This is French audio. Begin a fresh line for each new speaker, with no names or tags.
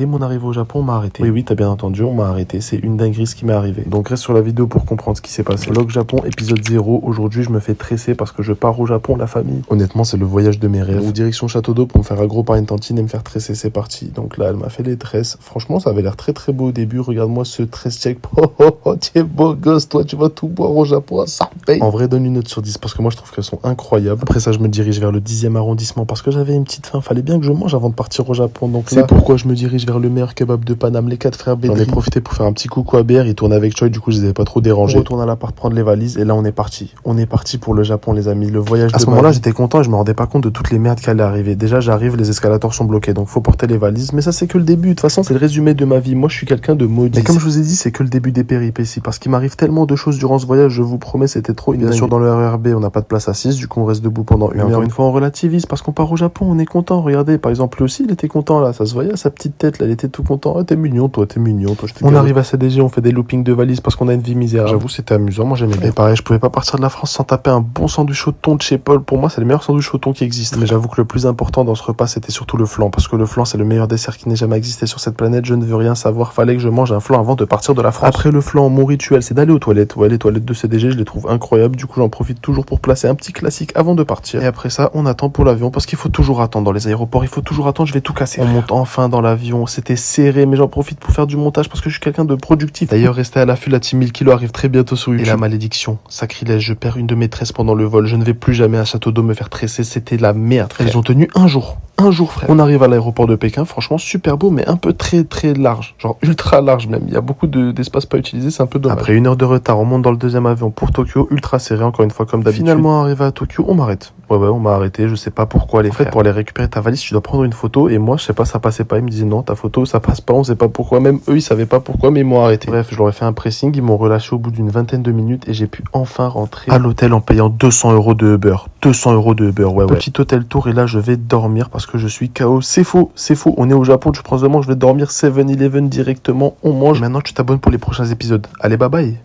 Dès mon arrivée au Japon, on m'a arrêté. Oui, t'as bien entendu, on m'a arrêté. C'est une dinguerie ce qui m'est arrivé. Donc reste sur la vidéo pour comprendre ce qui s'est passé. Vlog Japon, épisode 0. Aujourd'hui, je me fais tresser parce que je pars au Japon, la famille. Honnêtement, c'est le voyage de mes rêves. Direction Château d'Eau pour me faire aggro par une tantine et me faire tresser. C'est parti. Donc là, elle m'a fait les tresses. Franchement, ça avait l'air très très beau au début. Regarde-moi ce tress check. Oh, tu es beau gosse, toi, tu vas tout boire au Japon, ça paye. En vrai, donne une note sur 10 parce que moi, je trouve qu'elles sont incroyables. Après ça, je me dirige vers le 10e arrondissement parce que j'avais une petite faim. Fallait bien que je mange avant de partir au Japon. Donc c'est pourquoi je me dirige vers le meilleur kebab de Paname, les 4 frères Bédri. J'en ai profité pour faire un petit coucou à BR, il tourne avec Choi, du coup je les ai pas trop dérangés. On retourne à l'appart prendre les valises et là on est parti. On est parti pour le Japon les amis, le voyage de ma vie. À ce moment-là j'étais content et je me rendais pas compte de toutes les merdes qui allaient arriver. Déjà j'arrive, les escalators sont bloqués donc faut porter les valises, mais ça c'est que le début. De toute façon c'est le résumé de ma vie. Moi je suis quelqu'un de maudit. Mais comme je vous ai dit c'est que le début des péripéties parce qu'il m'arrive tellement de choses durant ce voyage, je vous promets c'était trop une. Bien sûr dans le RERB on n'a pas de place assise, du coup on reste debout pendant une heure. Une fois on relativise parce qu'on part au Japon, on est content. Regardez par exemple lui aussi il était content là, ça se voyait à sa petite tête là, il était tout content. Ah, t'es mignon toi, on arrive à CDG, on fait des loopings de valises parce qu'on a une vie misérable. J'avoue, c'était amusant, moi j'aimais bien. Et pareil, je pouvais pas partir de la France sans taper un bon sandwich au thon de chez Paul. Pour moi, c'est le meilleur sandwich au thon qui existe. Mais j'avoue que le plus important dans ce repas, c'était surtout le flan. Parce que le flan, c'est le meilleur dessert qui n'ait jamais existé sur cette planète. Je ne veux rien savoir. Fallait que je mange un flan avant de partir de la France. Après le flan, mon rituel, c'est d'aller aux toilettes. Ouais, les toilettes de CDG, je les trouve incroyables. Du coup, j'en profite toujours pour placer un petit classique avant de partir. Et après ça, on attend pour l'avion parce qu'il faut toujours attendre dans les aéroports. Il faut toujours attendre, je vais tout casser. On monte enfin dans l'avion. C'était serré, mais j'en profite pour faire du montage parce que je suis quelqu'un de productif. D'ailleurs, restez à l'affût, la team 1000 kilos arrive très bientôt sur YouTube. Et la malédiction, sacrilège, je perds une de mes tresses pendant le vol. Je ne vais plus jamais à Château d'Eau me faire tresser. C'était la merde, frère. Ils ont tenu un jour, frère. On arrive à l'aéroport de Pékin, franchement super beau, mais un peu très très large, genre ultra large même. Il y a beaucoup d'espace pas utilisé, c'est un peu dommage. Après une heure de retard, on monte dans le deuxième avion pour Tokyo, ultra serré encore une fois comme d'habitude. Finalement arrivé à Tokyo, on m'arrête. Ouais, on m'a arrêté, je sais pas pourquoi les frères. En fait, pour aller récupérer ta valise, tu dois prendre une photo et moi, je sais pas, ça passait pas. Ils me disaient non, ta photo, ça passe pas, on sait pas pourquoi. Même eux, ils savaient pas pourquoi, mais ils m'ont arrêté. Bref, je leur ai fait un pressing, ils m'ont relâché au bout d'une vingtaine de minutes et j'ai pu enfin rentrer à l'hôtel en payant 200 € de Uber. 200 € de Uber, ouais. Petit hôtel tour et là, je vais dormir parce que je suis KO. C'est faux. On est au Japon, tu prends demain, je vais dormir 7-Eleven directement, on mange. Et maintenant, tu t'abonnes pour les prochains épisodes. Allez, bye bye.